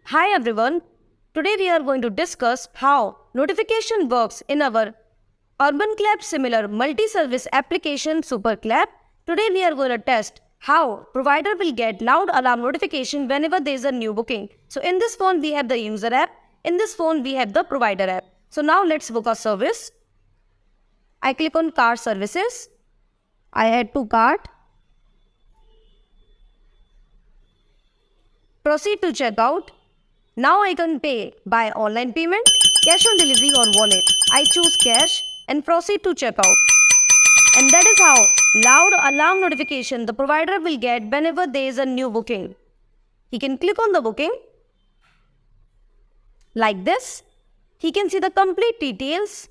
Hi everyone, today we are going to discuss how notification works in our urbanclap similar multi-service application superclap. Today we are going to test how provider will get loud alarm notification whenever there is a new booking. So in this phone we have the user app, in this phone we have the provider app. So now let's book a service. I click on cart services, I add to cart, proceed to checkout. Now I can pay by online payment, cash on delivery or wallet. I choose cash and proceed to checkout. And that is how loud alarm notification the provider will get whenever there is a new booking. He can click on the booking like this. He can see the complete details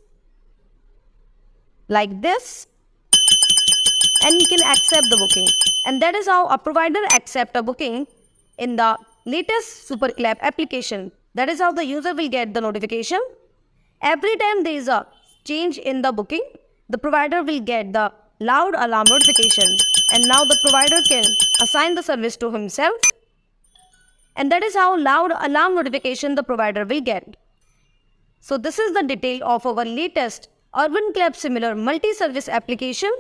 like this and he can accept the booking. And that is how a provider accepts a booking in the latest superclap application. That is how the user will get the notification. Every time there is a change in the booking, the provider will get the loud alarm notification. And now the provider can assign the service to himself. And that is how loud alarm notification the provider will get. So this is the detail of our latest urbanclap similar multi-service application.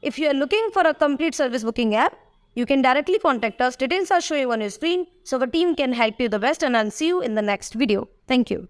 If you are looking for a complete service booking app, you can directly contact us. Details are showing on your screen, so our team can help you the best, and I'll see you in the next video. Thank you.